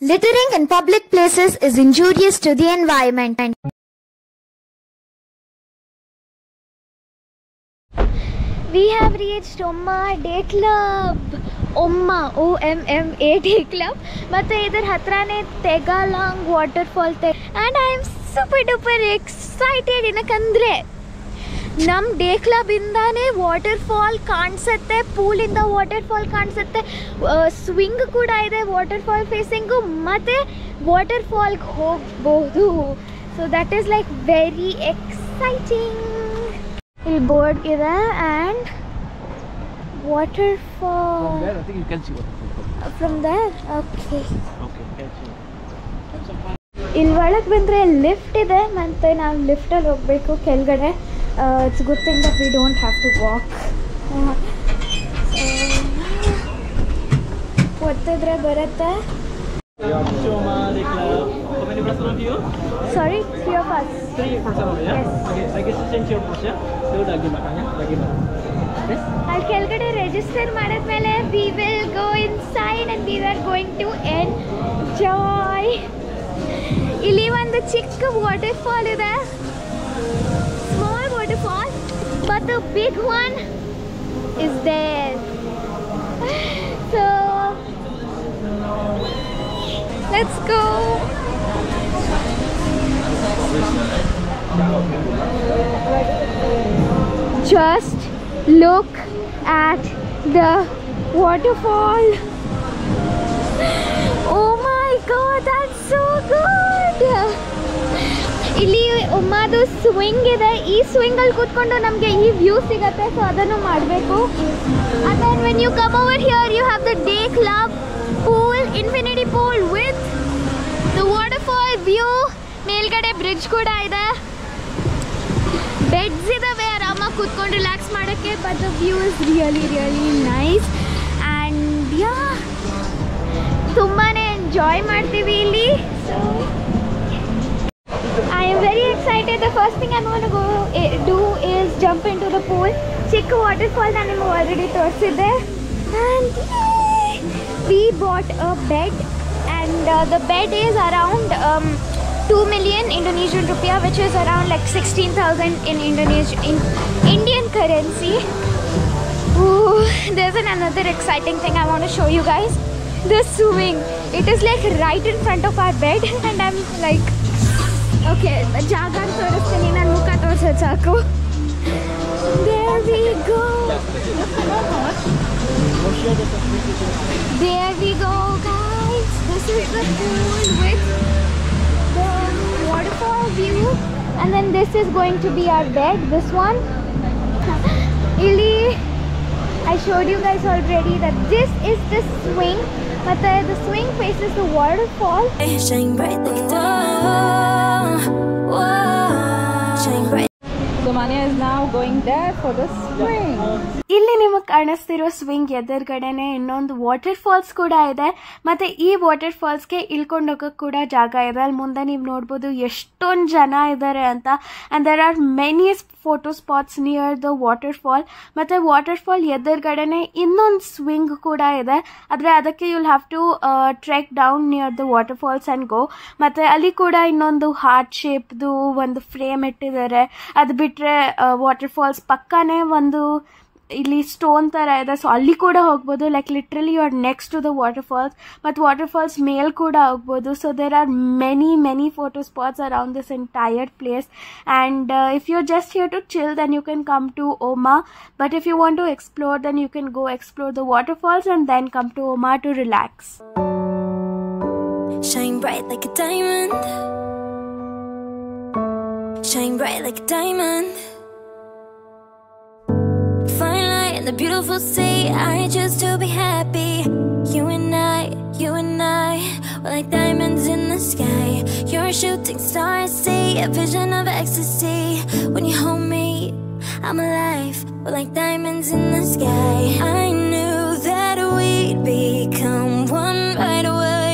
Littering in public places is injurious to the environment. We have reached Omma Day Club. Omma OMMA Day Club. Matte idar hatrane Tegalang waterfall and I am super duper excited inakandre ನಮ್ day club ಇಂದಾನೆ waterfall ಕಾಣಿಸುತ್ತೆ, ಪೂಲಿಂದ waterfall ಕಾಣಿಸುತ್ತೆ, swing ಕೂಡ ಇದೆ waterfall facing, ಮತ್ತು ವಾಟರ್ಫಾಲ್ಗೆ ಹೋಗ್ಬೋದು. So that is like very exciting. ಇಲ್ಲಿ ಬೋರ್ಡ್ ಇದೆ and waterfall from there. Okay, ಇಲ್ಲಿ ಒಳಗೆ ಬಂದರೆ ಲಿಫ್ಟ್ ಇದೆ ಮತ್ತು ನಾವು ಲಿಫ್ಟಲ್ಲಿ ಹೋಗಬೇಕು ಕೆಳಗಡೆ. It's a good thing that we don't have to walk. Ottadre baratte. Sorry, 3 of us. 3 person only, yeah? Yes. Okay, I guess you change your portion. So lagi makanya, lagi mak. Yes? I'll kelgade register madadmele we will go inside and we are going to enjoy. Illi ಒಂದು ಚಿಕ್ಕ waterfall ಇದೆ, waterfall, but the big one is there. So let's go. Just look at the waterfall. Oh my god, that's so good. ಇಲ್ಲಿ ಒಮ್ಮದು swing ಇದೆ, ಈ ಸ್ವಿಂಗಲ್ಲಿ ಕೂತ್ಕೊಂಡು ನಮಗೆ ಈ view ಸಿಗುತ್ತೆ, ಸೊ ಅದನ್ನು ಮಾಡಬೇಕು. And then when you come over here you have the day club pool, infinity pool with the waterfall view. ಮೇಲ್ಗಡೆ ಬ್ರಿಡ್ಜ್ ಕೂಡ ಇದೆ, ಬೆಡ್ಸ್ ಇದಾವೆ ಆರಾಮಾಗಿ ಕೂತ್ಕೊಂಡು ರಿಲ್ಯಾಕ್ಸ್ ಮಾಡೋಕ್ಕೆ. But the view is really nice and yeah, ತುಂಬಾ ಎಂಜಾಯ್ ಮಾಡ್ತೀವಿ ಇಲ್ಲಿ. So I am very excited. The first thing I'm going to do is jump into the pool. Chikka waterfall ನಾನು ನಿಮಗೆ already ತೋರಿಸಿದ್ದೆ. And we bought a bed and the bed is around 2 million Indonesian rupiah, which is around like 16,000 in Indian currency. Ooh, there's another exciting thing I want to show you guys. The swing. It is like right in front of our bed and I'm like, okay, ಜಾಗ ತೋರಿಸ್ತೀನಿ, ನಾನು ಮುಖ ತೋರಿಸೋದು ಸಾಕು. There we go. There we go, guys. This is the pool with the waterfall view, and then this is going to be our bed. This one. Ili, I showed you guys already that this is the swing. But the swing faces the waterfall. Shine bright like a star. Shine bright. So Manya is now going there for the swing. ಇಲ್ಲಿ ನಿಮಗೆ ಕಾಣಿಸ್ತಿರೋ swing ಎದುರುಗಡೆನೆ ಇನ್ನೊಂದು water falls ಕೂಡ ಇದೆ, ಮತ್ತೆ ಈ water ಫಾಲ್ಸ್ಗೆ ಇಳ್ಕೊಂಡು ಹೋಗೋಕೆ ಕೂಡ ಜಾಗ ಇದೆ. ಅಲ್ಲಿ ಮುಂದೆ ನೀವು ನೋಡ್ಬೋದು ಎಷ್ಟೊಂದು ಜನ ಇದ್ದಾರೆ ಅಂತ. And there are many photo spots near the waterfall. ಮತ್ತು ವಾಟರ್ ಫಾಲ್ ಎದುರುಗಡೆನೆ ಇನ್ನೊಂದು ಸ್ವಿಂಗ್ ಕೂಡ ಇದೆ, ಆದರೆ ಅದಕ್ಕೆ you will have to trek down near the waterfalls and go. ಮತ್ತು ಅಲ್ಲಿ ಕೂಡ ಇನ್ನೊಂದು ಹಾರ್ಟ್ ಶೇಪ್ದು ಒಂದು ಫ್ರೇಮ್ ಇಟ್ಟಿದ್ದಾರೆ. ಅದು ಬಿಟ್ಟರೆ ವಾಟರ್ ಫಾಲ್ಸ್ ಪಕ್ಕನೇ ಒಂದು ಇಲ್ಲಿ ಸ್ಟೋನ್ ಥರ ಇದೆ, ಸೊ ಅಲ್ಲಿ ಕೂಡ ಹೋಗ್ಬೋದು. Like literally you are next to the waterfalls. ಮತ್ತು ವಾಟರ್ ಫಾಲ್ಸ್ ಮೇಲ್ ಕೂಡ ಹೋಗ್ಬೋದು. So there are many photo spots around this entire place. And if you are just here to chill then you can come to Omma. But if you want to explore then you can go explore the waterfalls and then come to Omma to relax. Shine bright like a diamond. Shine bright like a diamond. The beautiful sea, I choose to be happy. You and I, we're like diamonds in the sky. You're a shooting star, I see a vision of ecstasy. When you hold me, I'm alive. We're like diamonds in the sky. I knew that we'd become one right away.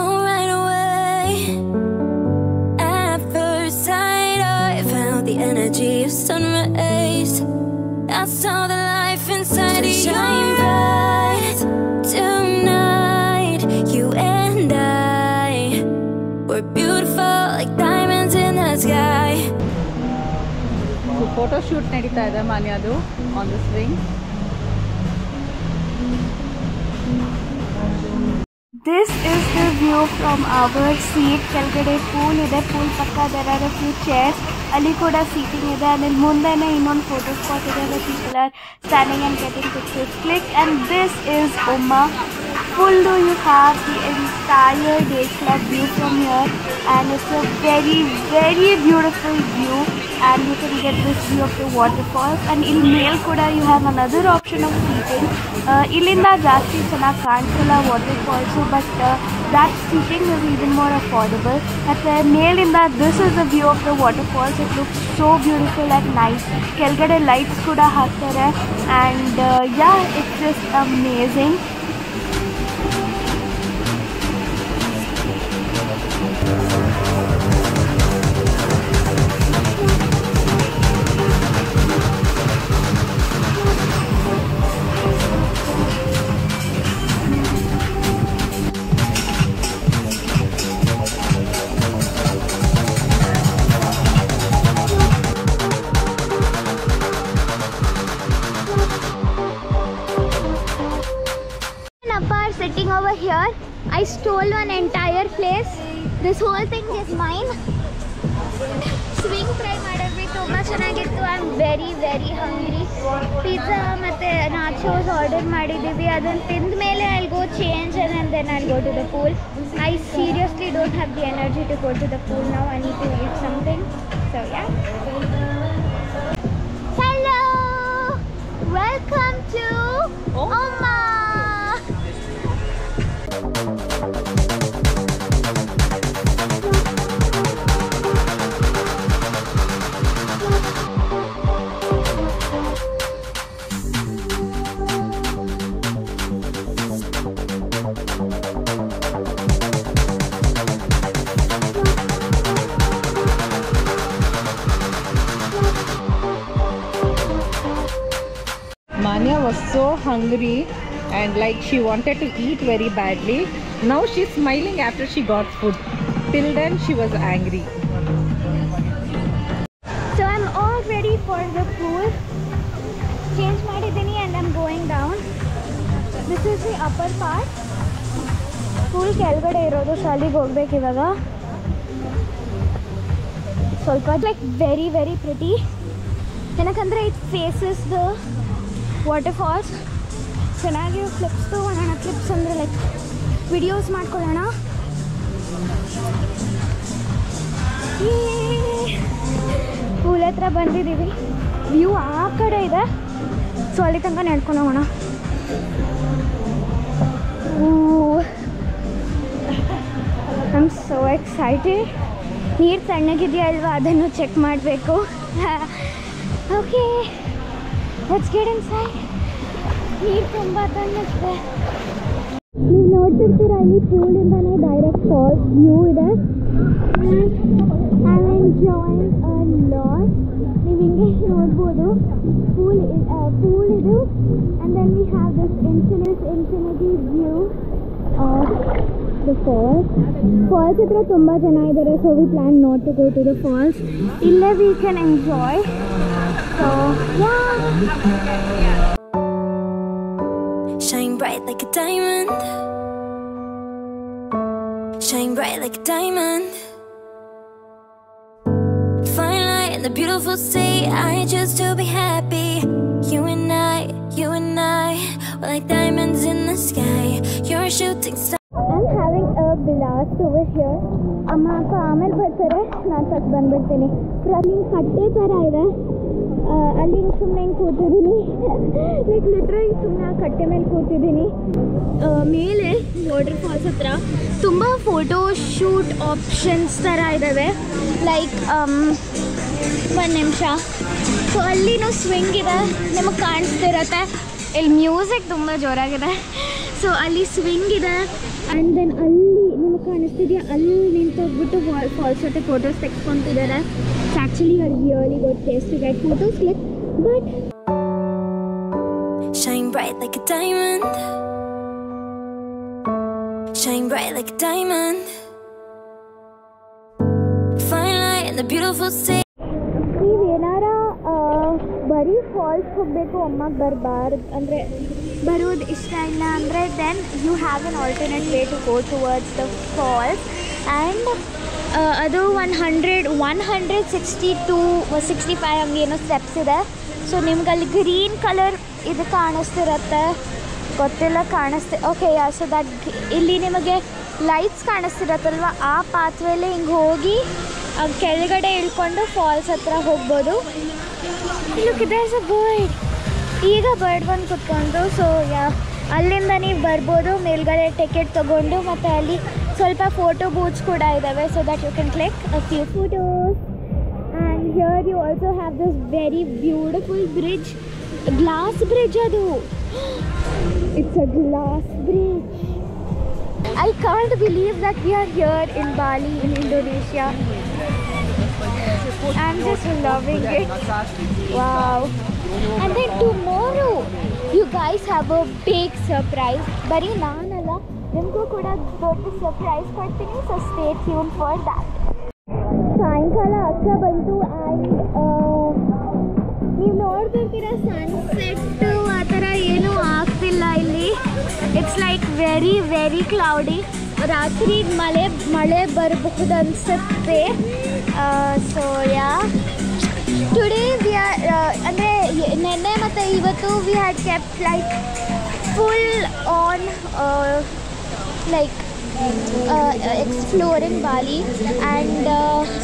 Oh, right away. At first sight, I found the energy of sun rays. I saw the life inside of you. Shine bright tonight, you and photo shoot ನಡೀತಾ ಇದೆ ಮಾನ್ಯದು on the swing. This is the view from our seat. ಕೆಳಗಡೆ pool ಇದೆ, pool ಪಕ್ಕ there are a few chairs. ಅಲ್ಲಿ ಕೂಡ seating ಇದೆ. ಅಲ್ಲಿ ಮುಂದೆನೇ ಇನ್ನೊಂದು ಫೋಟೋ ಸ್ಪಾಟ್ ಇದೆ where people are standing and getting pictures clicked. And this is Uma. Full do you have the entire day club view from here, and it's a very very beautiful view, and you can get this view of the waterfalls. And ಇಲ್ಲಿ ಮೇಲ್ ಕೂಡ you have another option of seating. ಇಲ್ಲಿಂದ ಜಾಸ್ತಿ ಚೆನ್ನಾಗಿ ಕಾಣಿಸಲ್ಲ ವಾಟರ್ಫಾಲ್ಸು, but that seating is even more affordable. ಮತ್ತು ಮೇಲಿಂದ this is the view of the waterfalls. It looks so beautiful at night. ಕೆಳಗಡೆ lights ಕೂಡ ಹಾಕ್ತಾರೆ, and yeah, it's just amazing. Sitting over here, I stole one entire place. This whole thing is mine. Swing try ಮಾಡಿದ್ವಿ, ತುಂಬ ಚೆನ್ನಾಗಿತ್ತು. I am very very hungry. Pizza ಮತ್ತೆ nachos order ಮಾಡಿದ್ದೀವಿ. ಅದನ್ನು ತಿಂದ ಮೇಲೆ I'll go change and then I'll go to the pool. I seriously don't have the energy to go to the pool now. I need to eat something. So yeah. Hello, welcome to Oma. Manya was so hungry and like she wanted to eat very badly. Now she's smiling after she got food. Till then she was angry. So I'm all ready for the pool. Change ಮಾಡಿದ್ದೀನಿ and I'm going down. This is the upper part. Pool ಕೆಳಗಡೆ ಇರೋದು, so ಅಲ್ಲಿಗೆ ಹೋಗ್ಬೇಕು ಇವಾಗ. ಸ್ವಲ್ಪ like very very pretty. ಏನಕ್ಕಂದ್ರೆ it faces the waterfalls. ಚೆನ್ನಾಗಿ clips ತೊಗೊಳ್ಳೋಣ. Clips ಅಂದರೆ ಲೈಕ್ ವಿಡಿಯೋಸ್ ಮಾಡ್ಕೊಳ್ಳೋಣ. ಪೂಲ್ ಹತ್ರ ಬಂದಿದ್ದೀವಿ. ವ್ಯೂ ಆ ಕಡೆ ಇದೆ, ಸೊ ಅಲ್ಲಿ ತನಕ ನಡ್ಕೊಂಡು ಹೋಗೋಣ. I am so excited. ನೀರು ತಣ್ಣಗಿದೆಯಾ ಅಲ್ವಾ ಅದನ್ನು ಚೆಕ್ ಮಾಡಬೇಕು. Okay, let's get inside. ನೀರು ತುಂಬ ತಣ್ಣಗಿದೆ. ನೀವು ನೋಡ್ತಿರ್ತೀರ ಇಲ್ಲಿ ಪೂಲಿಂದನೇ ಡೈರೆಕ್ಟ್ ಫಾಲ್ಸ್ ವ್ಯೂ ಇದೆ. I am enjoying a lot. ನೀವು ಹಿಂಗೆ ನೋಡ್ಬೋದು. ಪೂಲ್ ಇದು, and then we have this infinity view of the falls. Falls ಹತ್ರ ತುಂಬ ಜನ ಇದ್ದಾರೆ, so we plan not to go to the falls. ಇಲ್ಲೇ we can enjoy. So yeah. Shine bright like a diamond. Shine bright like a diamond. Fine light in the beautiful sea. I choose to be happy. You and I, we're like diamonds in the sky. You're a shooting star. I'm having a blast over here. ಅಮ್ಮ ಅಪ್ಪ ಆಮೇಲೆ ಬರ್ತಾರೆ, ನಾನು ತಕ್ಕ ಬಂದ್ಬಿಡ್ತೀನಿ. ಅಲ್ಲಿ ಕಟ್ಟೆ ಥರ ಇದೆ, ಅಲ್ಲಿ ಸುಮ್ಮನೆ ಹಿಂಗೆ ಕೂತಿದ್ದೀನಿ. ಲೈಕ್ ಲಿಟ್ರಲಿ ಸುಮ್ಮನೆ ಆ ಕಟ್ಟೆ ಮೇಲೆ ಕೂತಿದ್ದೀನಿ. ಮೇಲೆ ವಾಟರ್ ಫಾಲ್ಸ್ ಹತ್ರ ತುಂಬ ಫೋಟೋ ಶೂಟ್ ಆಪ್ಷನ್ಸ್ ಥರ ಇದ್ದಾವೆ. ಲೈಕ್ ಒಂದು ನಿಮಿಷ. ಸೊ ಅಲ್ಲಿನೂ ಸ್ವಿಂಗ್ ಇದೆ, ನಿಮಗೆ ಕಾಣಿಸ್ತಿರತ್ತೆ. ಇಲ್ಲಿ ಮ್ಯೂಸಿಕ್ ತುಂಬ ಜೋರಾಗಿದೆ. ಸೊ ಅಲ್ಲಿ ಸ್ವಿಂಗ್ ಇದೆ, ಆ್ಯಂಡ್ ದೆನ್ ಅಲ್ಲಿ ನಿಮಗೆ ಕಾಣಿಸ್ತಿದೆಯಾ, ಅಲ್ಲಿ ನಿಂತೋಗ್ಬಿಟ್ಟು ಫಾಲ್ಸ್ ಜೊತೆ ಫೋಟೋಸ್ ತೆಗೆಸ್ಕೊತಿದ್ದಾರೆ. It's actually a really good place to get photos click. But Shine bright like a diamond. Shine bright like a diamond. Fine light in the beautiful sea. ನೀವೇನಾರ ಬರೀ falls ಹೋಗಬೇಕು ಅಮ್ಮಗೆ ಬರಬಾರ್ದು ಅಂದರೆ ಬರೋದು ಇಷ್ಟ ಇಲ್ಲ ಅಂದರೆ then you have an alternate way to go towards the falls and ಅದು 162-65 ಹಂಗೇನೋ ಸ್ಟೆಪ್ಸ್ ಇದೆ. ಸೊ ನಿಮ್ಗೆ ಅಲ್ಲಿ ಗ್ರೀನ್ ಕಲರ್ ಇದು ಕಾಣಿಸ್ತಿರತ್ತೆ, ಗೊತ್ತಿಲ್ಲ ಓಕೆ ಯಾ. ಸೊ ದಟ್ ಇಲ್ಲಿ ನಿಮಗೆ ಲೈಟ್ಸ್ ಕಾಣಿಸ್ತಿರತ್ತಲ್ವ, ಆ ಪಾತ್ವೇಲಿ ಹಿಂಗೆ ಹೋಗಿ ಕೆಳಗಡೆ ಇಳ್ಕೊಂಡು ಫಾಲ್ಸ್ ಹತ್ರ ಹೋಗ್ಬೋದು. ಲುಕ್ ದೇರ್ಸ್ ಅ ಬರ್ಡ್, ಈಗ ಬರ್ಡ್ ಬಂದು ಕುತ್ಕೊಂಡು. ಸೊ ಯಾ, ಅಲ್ಲಿಂದ ನೀವು ಬರ್ಬೋದು ಮೇಲ್ಗಡೆ ಟಿಕೆಟ್ ತೊಗೊಂಡು. ಮತ್ತು ಅಲ್ಲಿ ಸ್ವಲ್ಪ ಫೋಟೋ ಬೂತ್ಸ್ ಕೂಡ ಇದ್ದಾವೆ, so that you can click a few photos. And here you also have this very beautiful bridge, glass bridge ಅದು. It's a glass bridge. I can't believe that we are here in Bali, in Indonesia. I'm just loving it. Wow. And then tomorrow, you guys have a big surprise. Bari naanalla, nimgu kuda dodda surprise kodtini, so stay tuned for that. ಸಾಯಂಕಾಲ ಆಗ್ತಾ ಬಂತು and ನೀವು ನೋಡ್ತಿರ್ತೀರ sunset ಆ ಥರ ಏನೂ ಆಗ್ತಿಲ್ಲ ಇಲ್ಲಿ. It's like very very cloudy. ರಾತ್ರಿ ಮಳೆ ಬರಬಹುದು ಅನಿಸುತ್ತೆ. So yeah, today we are ಅಂದರೆ ನೆನ್ನೆ ಮತ್ತು ಇವತ್ತು we had kept like full on like exploring Bali and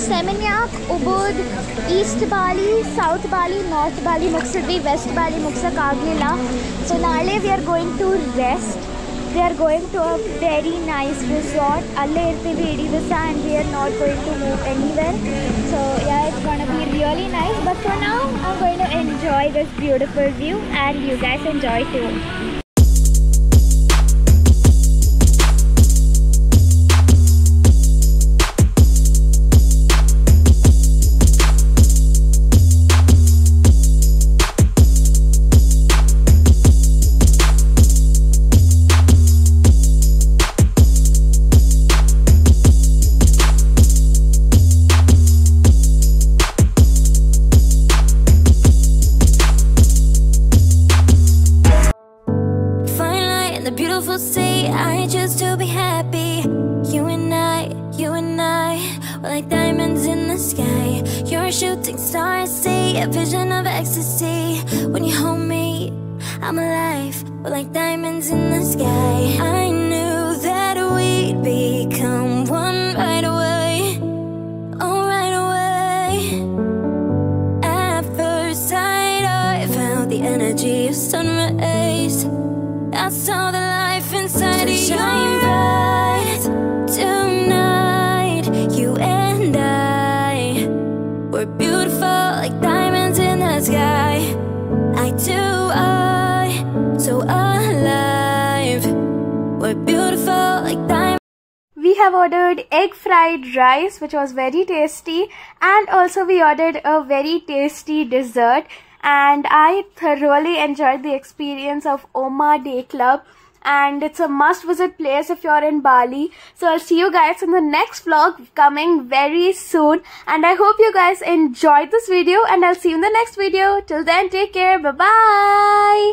Seminyak, Ubud, East Bali, South Bali, North Bali ಮುಗಿಸಿದ್ವಿ, ವೆಸ್ಟ್ ಬಾಲಿ ಮುಗ್ಸೋಕ್ಕಾಗಲಿಲ್ಲ. ಸೊ ನಾಳೆ we are going to rest. We are going to a very nice resort. ಅಲ್ಲೇ ಇರ್ತೀವಿ ಇಡೀ ದಿವಸ and we are not going to move anywhere. So yeah, it's gonna be really nice. But for now I am going to enjoy this beautiful view and you guys enjoy too. Beautiful sea, I choose to be happy. You and I, we're like diamonds in the sky. You're a shooting star, I see a vision of ecstasy. When you hold me, I'm alive. We're like diamonds in the sky. I knew that we'd become one right away. Oh, right away. At first sight, I felt the energy of sun rays. I saw the life inside of you. Shine bright tonight. You and I, we're beautiful like diamonds in the sky. I do, so alive. We're beautiful like diamonds. We have ordered egg fried rice, which was very tasty, and also we ordered a very tasty dessert. And I thoroughly enjoyed the experience of Oma Day Club, and it's a must visit place if you're in Bali. So I'll see you guys in the next vlog coming very soon, and I hope you guys enjoyed this video, and I'll see you in the next video. Till then, take care, bye bye.